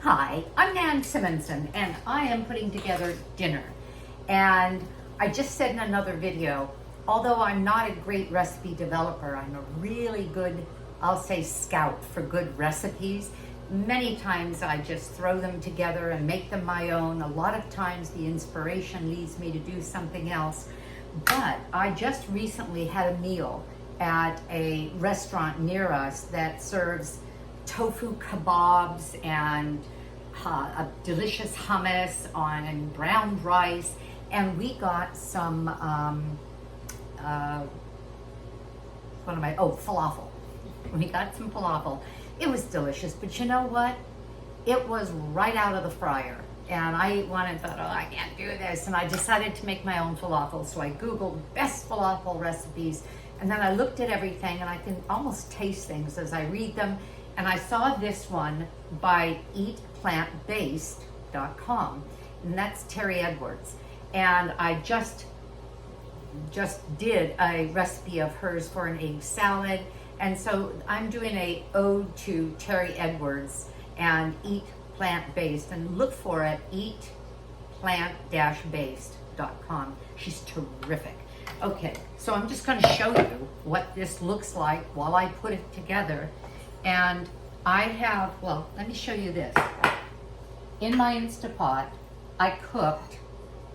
Hi, I'm Nan Simonson, and I am putting together dinner. And I just said in another video, although I'm not a great recipe developer, I'm a really good, I'll say, scout for good recipes. Many times I just throw them together and make them my own. A lot of times the inspiration leads me to do something else. But I just recently had a meal at a restaurant near us that serves tofu kebabs and a delicious hummus and brown rice, and we got some falafel. We got some falafel. It was delicious, but you know what? It was right out of the fryer, and I thought, oh, I can't do this, and I decided to make my own falafel. So I Googled best falafel recipes, and then I looked at everything, and I can almost taste things as I read them. And I saw this one by eatplantbased.com, and that's Terri Edwards. And I just did a recipe of hers for an egg salad. And so I'm doing a ode to Terri Edwards and Eat Plant Based, and look for it, eatplant-based.com. She's terrific. Okay, so I'm just going to show you what this looks like while I put it together. And I have, well, let me show you this. In my Instapot, I cooked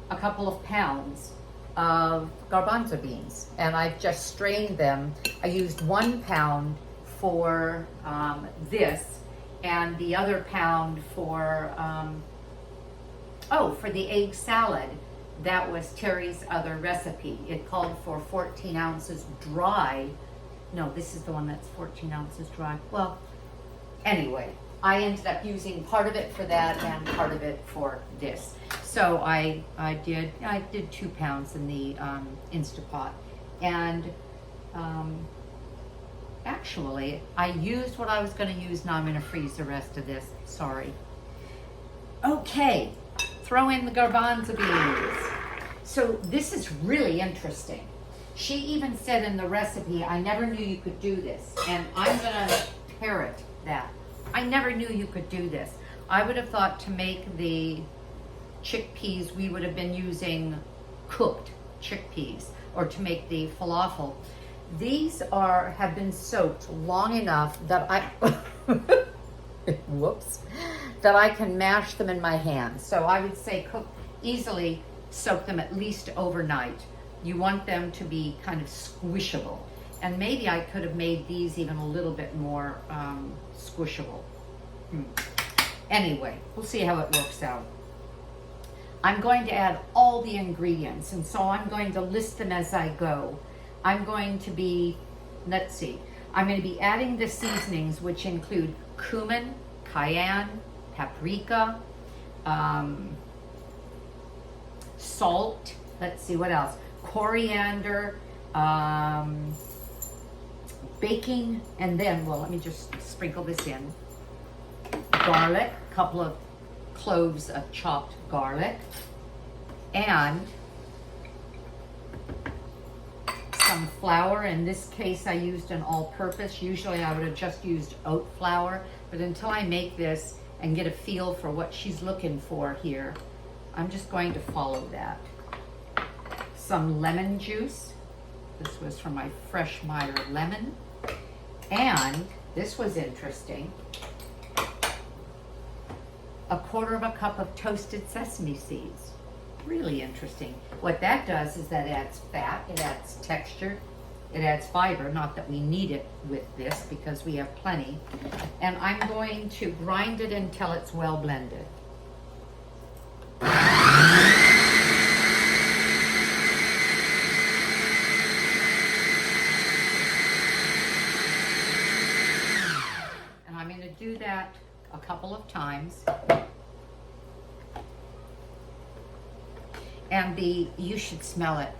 a couple of pounds of garbanzo beans, and I've just strained them. I used 1 pound for this, and the other pound for for the egg salad. That was Terri's other recipe. It called for 14 ounces dry. No, this is the one that's 14 ounces dry. Well, anyway, I ended up using part of it for that and part of it for this. So I did 2 pounds in the Instapot, and actually I used what I was going to use. Now I'm going to freeze the rest of this. Sorry. Okay, throw in the garbanzo beans. So this is really interesting. She even said in the recipe, I never knew you could do this, and I'm going to parrot that. I never knew you could do this. I would have thought to make the chickpeas, we would have been using cooked chickpeas, or to make the falafel. These have been soaked long enough that that I can mash them in my hands. So I would say soak them at least overnight. You want them to be kind of squishable. And maybe I could have made these even a little bit more squishable. Anyway, we'll see how it works out. I'm going to add all the ingredients, and so I'm going to list them as I go. I'm going to be, I'm going to be adding the seasonings, which include cumin, cayenne, paprika, salt, what else? Coriander, baking, and then, well, let me just sprinkle this in. Garlic, a couple of cloves of chopped garlic, and some flour. In this case, I used an all-purpose. Usually I would have just used oat flour, but until I make this and get a feel for what she's looking for here, I'm just going to follow that. Some lemon juice. This was from my Fresh Meyer lemon. And this was interesting. 1/4 cup of toasted sesame seeds. Really interesting. What that does is that adds fat, it adds texture, it adds fiber. Not that we need it with this because we have plenty. And I'm going to grind it until it's well blended. And I'm going to do that a couple of times. And you should smell it.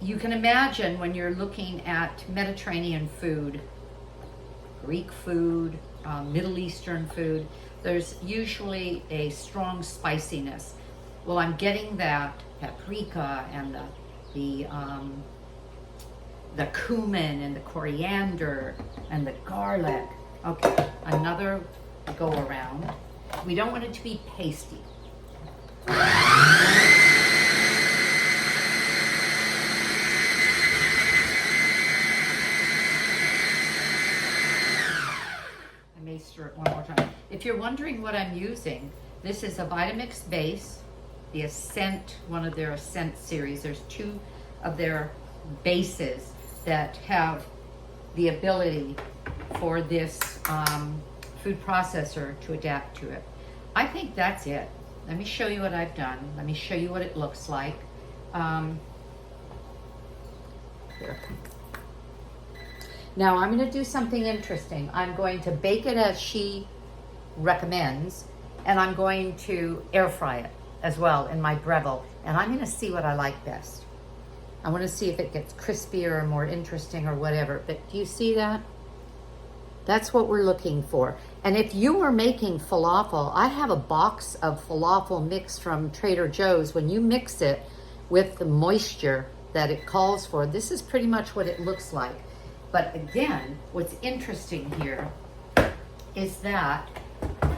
You can imagine when you're looking at Mediterranean food, Greek food, Middle Eastern food, there's usually a strong spiciness. Well, I'm getting that paprika and the cumin and the coriander and the garlic. Okay, another go around. We don't want it to be pasty. Stir it one more time. If you're wondering what I'm using, this is a Vitamix base, the Ascent, one of their Ascent series. There's 2 of their bases that have the ability for this food processor to adapt to it. I think that's it. Let me show you what I've done. Let me show you what it looks like. Here. Now I'm going to do something interesting. I'm going to bake it as she recommends, and I'm going to air fry it as well in my Breville, and I'm going to see what I like best. I want to see if it gets crispier or more interesting or whatever, but do you see that? That's what we're looking for. And if you were making falafel, I have a box of falafel mix from Trader Joe's. When you mix it with the moisture that it calls for, this is pretty much what it looks like. But again, what's interesting here is that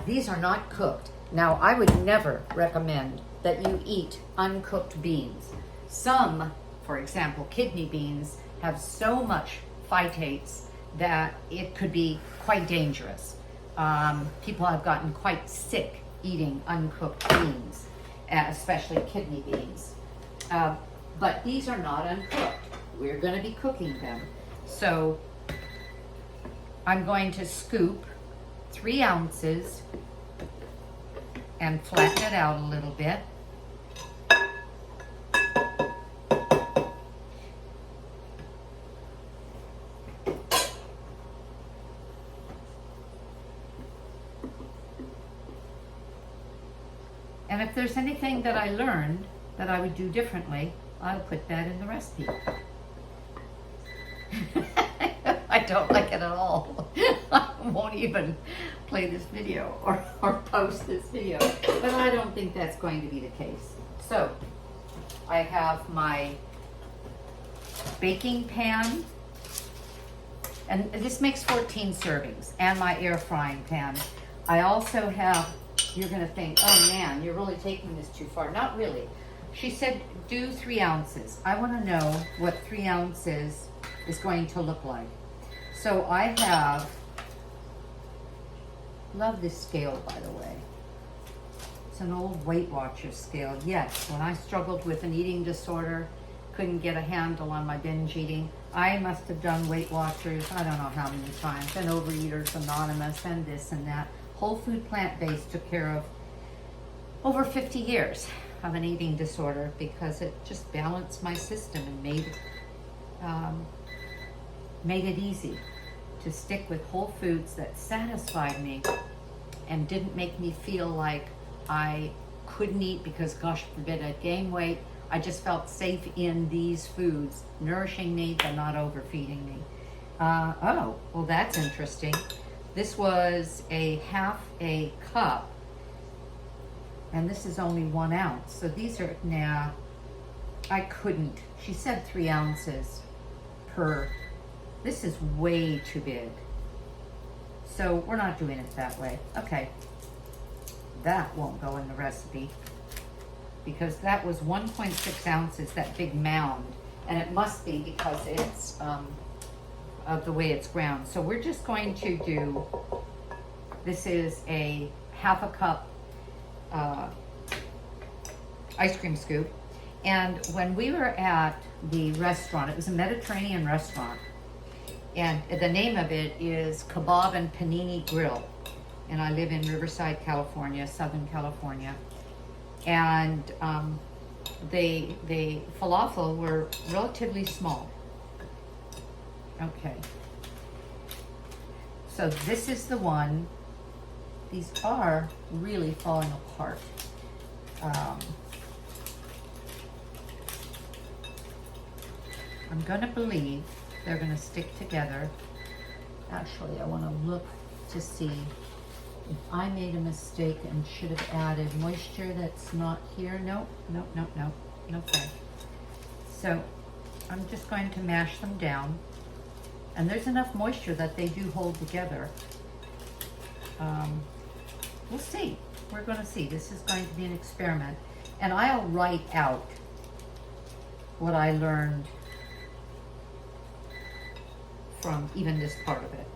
these are not cooked. Now, I would never recommend that you eat uncooked beans. Some, for example, kidney beans, have so much phytates that it could be quite dangerous. People have gotten quite sick eating uncooked beans, especially kidney beans. But these are not uncooked. We're going to be cooking them. So I'm going to scoop 3 ounces and flatten it out a little bit. And if there's anything that I learned that I would do differently, I'll put that in the recipe. I don't like it at all. I won't even play this video or post this video, but I don't think that's going to be the case. So I have my baking pan, and this makes 14 servings, and my air frying pan. I also have, you're gonna think, oh man, you're really taking this too far. Not really. She said do 3 ounces. I wanna know what 3 ounces is going to look like. So I have, love this scale, by the way. It's an old Weight Watchers scale. Yes, when I struggled with an eating disorder, couldn't get a handle on my binge eating, I must have done Weight Watchers, I don't know how many times, and Overeaters Anonymous, and this and that. Whole food plant-based took care of over 50 years of an eating disorder because it just balanced my system and made it easy to stick with whole foods that satisfied me and didn't make me feel like I couldn't eat because, gosh forbid, I'd gain weight. I just felt safe in these foods, nourishing me but not overfeeding me. Oh, well, that's interesting. This was a half a cup, and this is only 1 ounce. So these are, nah, I couldn't. She said 3 ounces per. This is way too big. So we're not doing it that way. Okay. That won't go in the recipe because that was 1.6 ounces, that big mound. And it must be because it's of the way it's ground. So we're just going to do, this is a half a cup ice cream scoop. And when we were at the restaurant, it was a Mediterranean restaurant, and the name of it is Kebab and Panini Grill. And I live in Riverside, California, Southern California. And the falafel were relatively small. Okay. So this is the one. These are really falling apart. I'm gonna believe they're gonna stick together. Actually, I wanna look to see if I made a mistake and should have added moisture that's not here. Nope, nope, nope, nope. Okay. So I'm just going to mash them down. And there's enough moisture that they do hold together. we'll see. We're going to see. This is going to be an experiment. And I'll write out what I learned from even this part of it.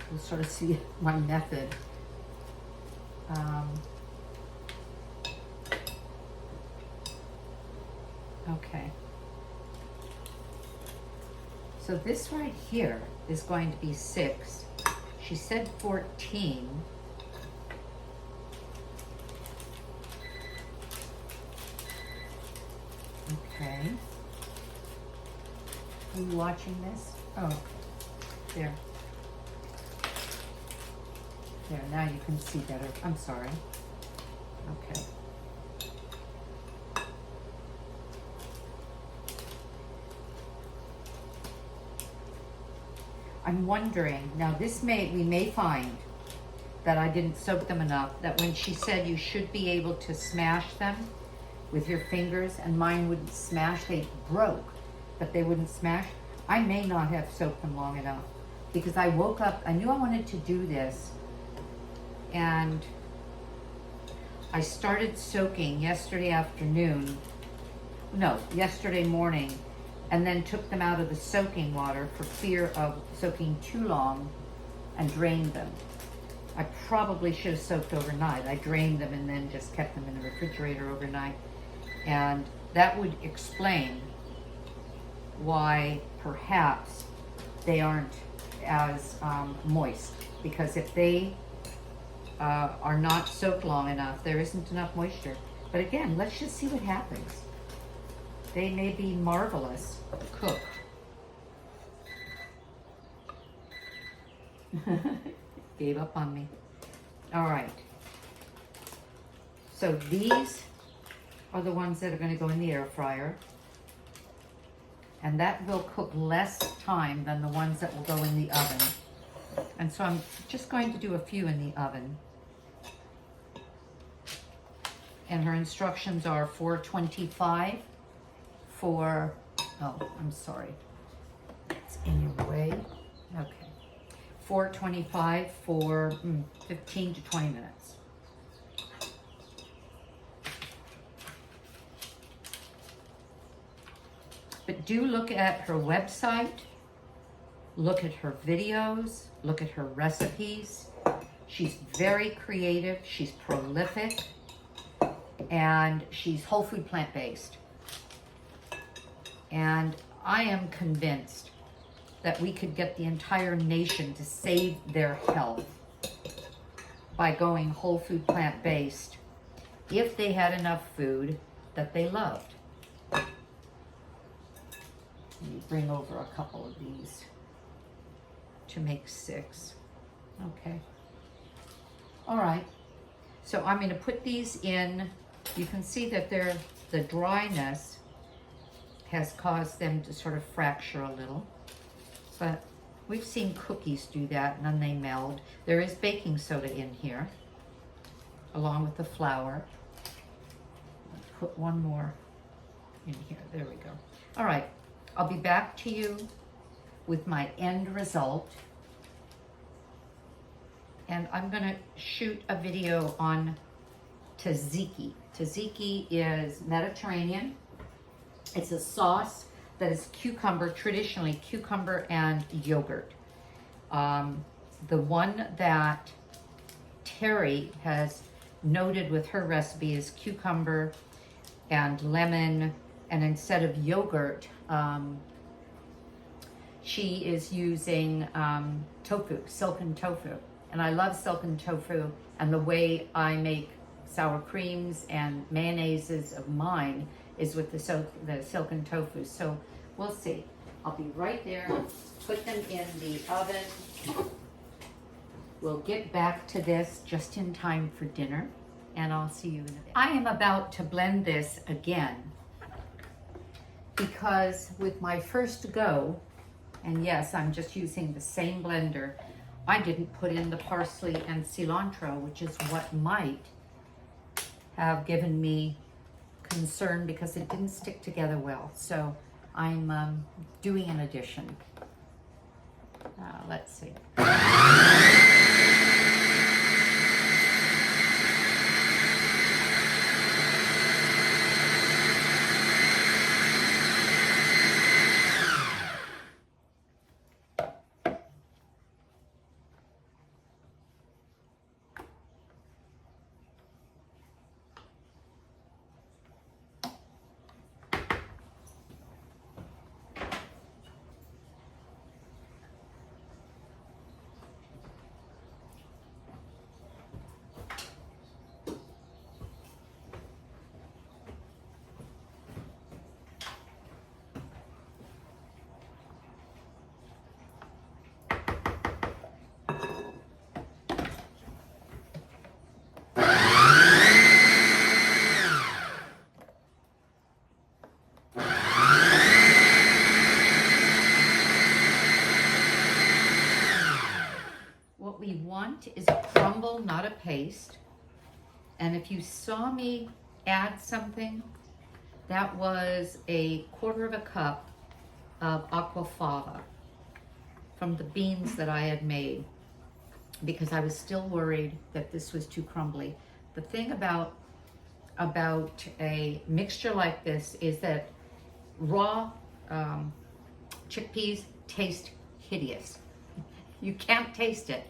We'll sort of see my method. Okay. So this right here is going to be 6. She said 14. Okay. Are you watching this? Oh, okay. There. There, now you can see better. I'm sorry. Okay. I'm wondering, now we may find that I didn't soak them enough, that when she said you should be able to smash them with your fingers, and mine wouldn't smash, they broke, but they wouldn't smash, I may not have soaked them long enough, because I woke up, I knew I wanted to do this, and I started soaking yesterday morning, and then took them out of the soaking water for fear of soaking too long and drained them. I probably should have soaked overnight. I drained them and then just kept them in the refrigerator overnight. And that would explain why perhaps they aren't as moist. Because if they are not soaked long enough, there isn't enough moisture. But again, let's just see what happens. They may be marvelous cooked. Gave up on me. All right. So these are the ones that are going to go in the air fryer. And that will cook less time than the ones that will go in the oven. And so I'm just going to do a few in the oven. And her instructions are 425 for, oh, I'm sorry. It's in your way. Okay. 425 for 15 to 20 minutes. But do look at her website, look at her videos, look at her recipes. She's very creative, she's prolific, and she's whole food plant-based. And I am convinced that we could get the entire nation to save their health by going whole food plant-based if they had enough food that they loved. Let me bring over a couple of these to make 6. Okay. All right. So I'm going to put these in. You can see that the dryness has caused them to sort of fracture a little. But we've seen cookies do that and then they meld. There is baking soda in here, along with the flour. Let's put one more in here. There we go. All right. I'll be back to you with my end result. And I'm going to shoot a video on Tzatziki. Tzatziki is Mediterranean. It's a sauce that is cucumber, traditionally cucumber and yogurt. The one that Terri has noted with her recipe is cucumber and lemon, and instead of yogurt, she is using tofu, silken tofu. And I love silken tofu, and the way I make sour creams and mayonnaises of mine is with the silken tofu. So we'll see. I'll be right there. Put them in the oven. We'll get back to this just in time for dinner, and I'll see you in a bit. I am about to blend this again because with my first go, and yes, I'm just using the same blender, I didn't put in the parsley and cilantro, which is what might have given me concern because it didn't stick together well. So I'm doing an addition. let's see. What we want is a crumble, not a paste. And if you saw me add something, that was a 1/4 cup of aquafaba from the beans that I had made, because I was still worried that this was too crumbly. The thing about a mixture like this is that raw chickpeas taste hideous. You can't taste it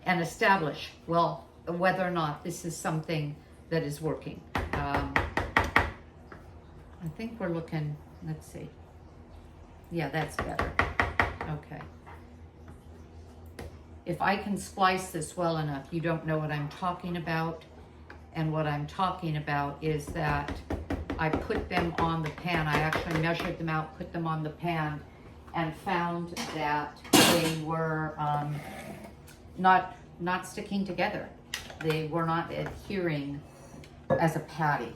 and establish, well, whether or not this is something that is working. I think we're looking, let's see. Yeah, that's better. Okay. If I can splice this well enough, you don't know what I'm talking about. And what I'm talking about is that I put them on the pan. I actually measured them out, put them on the pan, and found that they were not sticking together. They were not adhering as a patty.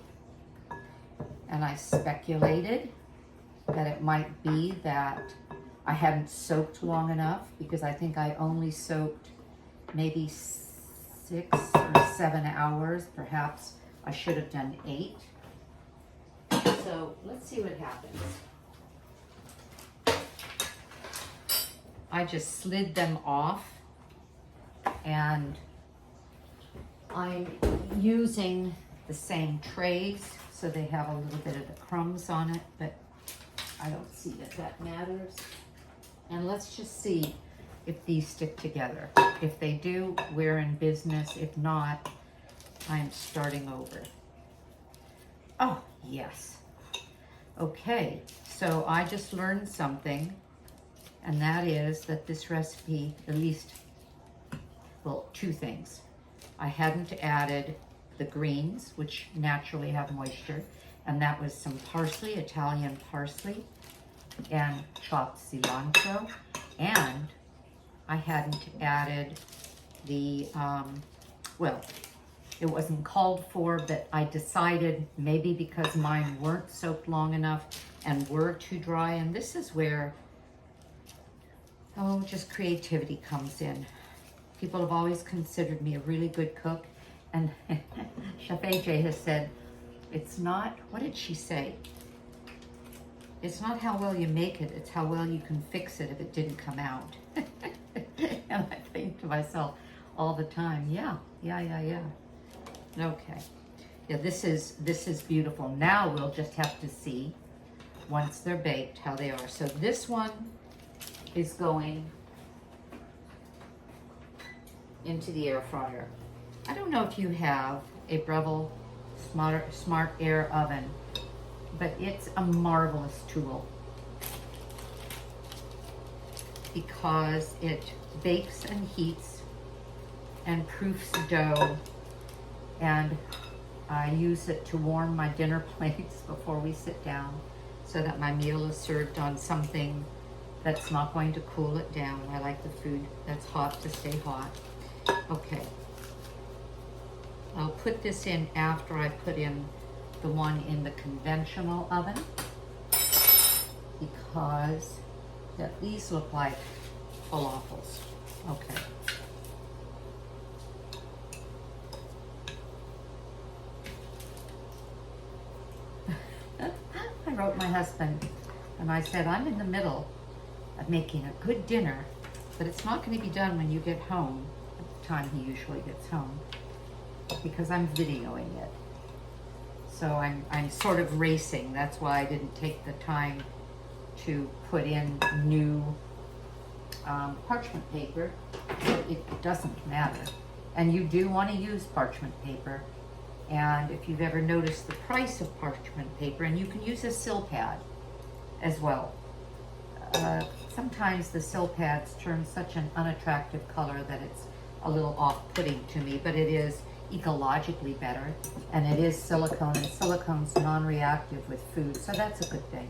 And I speculated that it might be that I hadn't soaked long enough, because I think I only soaked maybe 6 or 7 hours. Perhaps I should have done 8. So let's see what happens. I just slid them off, and I'm using the same trays, so they have a little bit of the crumbs on it, but I don't see that that matters. And let's just see if these stick together. If they do, we're in business. If not, I'm starting over. Oh, yes. Okay, so I just learned something, and that is that this recipe, at least, well, 2 things. I hadn't added the greens, which naturally have moisture, and that was some parsley, Italian parsley, and chopped cilantro, and I hadn't added the, well, it wasn't called for, but I decided maybe because mine weren't soaked long enough and were too dry, and this is where, oh, just creativity comes in. People have always considered me a really good cook, and Chef AJ has said, it's not, what did she say? It's not how well you make it, it's how well you can fix it if it didn't come out. And I think to myself all the time, yeah. Okay. Yeah, this is beautiful. Now we'll just have to see, once they're baked, how they are. So this one is going into the air fryer. I don't know if you have a Breville Smart Air Oven, but it's a marvelous tool because it bakes and heats and proofs dough, and I use it to warm my dinner plates before we sit down so that my meal is served on something that's not going to cool it down. I like the food that's hot to stay hot. Okay. I'll put this in after I put in the one in the conventional oven, because these look like falafels. Okay. I wrote my husband and I said, I'm in the middle of making a good dinner but it's not going to be done when you get home, at the time he usually gets home, because I'm videoing it. So I'm sort of racing. That's why I didn't take the time to put in new parchment paper, but it doesn't matter. And you do want to use parchment paper. And if you've ever noticed the price of parchment paper, and you can use a sill pad as well. Sometimes the sill pads turn such an unattractive color that it's a little off-putting to me, but it is ecologically better, and it is silicone, and silicone's non-reactive with food, so that's a good thing.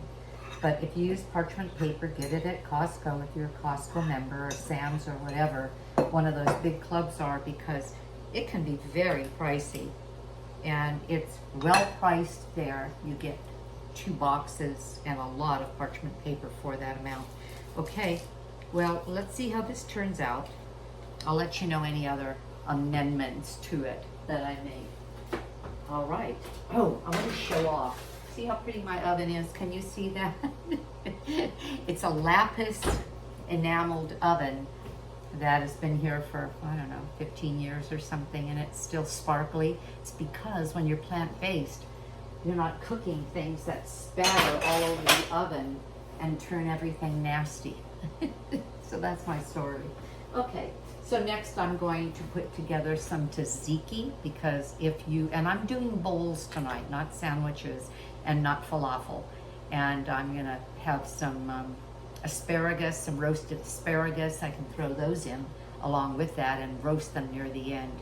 But if you use parchment paper, get it at Costco if you're a Costco member, or Sam's, or whatever one of those big clubs are, because it can be very pricey, and it's well priced there. You get 2 boxes and a lot of parchment paper for that amount. Okay, well, let's see how this turns out. I'll let you know any other amendments to it that I made. All right. Oh, I want to show off. See how pretty my oven is? Can you see that? It's a lapis enameled oven that has been here for, I don't know, 15 years or something, and it's still sparkly. It's because when you're plant-based, you're not cooking things that spatter all over the oven and turn everything nasty. So that's my story. Okay, so next I'm going to put together some tzatziki, because if you, and I'm doing bowls tonight, not sandwiches and not falafel. And I'm gonna have some asparagus, some roasted asparagus. I can throw those in along with that and roast them near the end.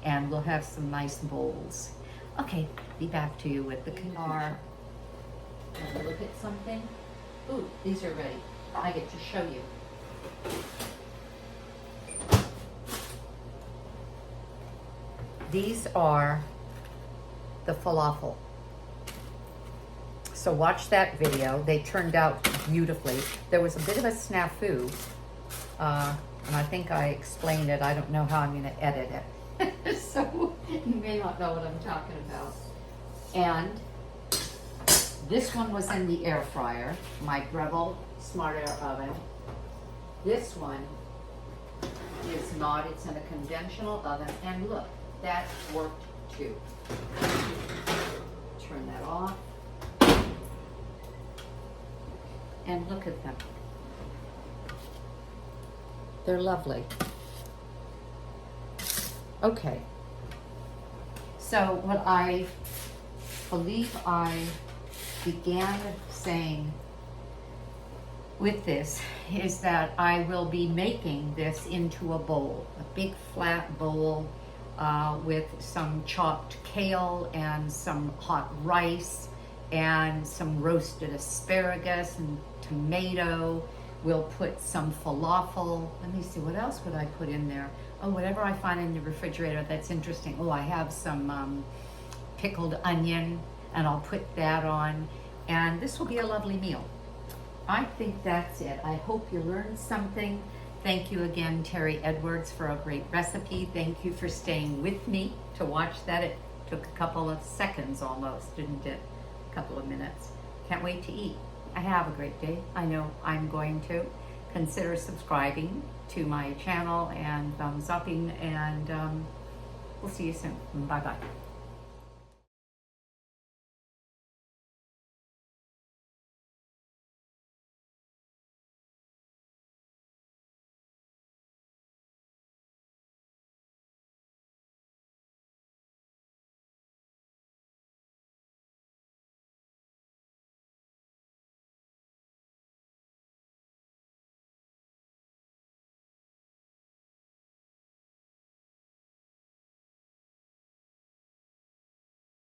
And we'll have some nice bowls. Okay, be back to you with the car. Let me look at something. Ooh, these are ready. I get to show you. These are the falafel. So watch that video. They turned out beautifully. There was a bit of a snafu, and I think I explained it. I don't know how I'm going to edit it. So you may not know what I'm talking about. And this one was in the air fryer, my Breville Smart Air oven. This one is not. It's in a conventional oven. And look, that worked too. Turn that off. And look at them. They're lovely. Okay. So what I believe I began saying with this is that I will be making this into a bowl, a big flat bowl with some chopped kale and some hot rice and some roasted asparagus and tomato. We'll put some falafel. Let me see, what else would I put in there? Oh, whatever I find in the refrigerator that's interesting. Oh, I have some pickled onion, and I'll put that on. And this will be a lovely meal. I think that's it. I hope you learned something. Thank you again, Terri Edwards, for a great recipe. Thank you for staying with me to watch that. It took a couple of seconds almost, didn't it? A couple of minutes. Can't wait to eat. Have a great day. I know I'm going to. Consider subscribing to my channel and thumbs upping, and we'll see you soon. Bye-bye.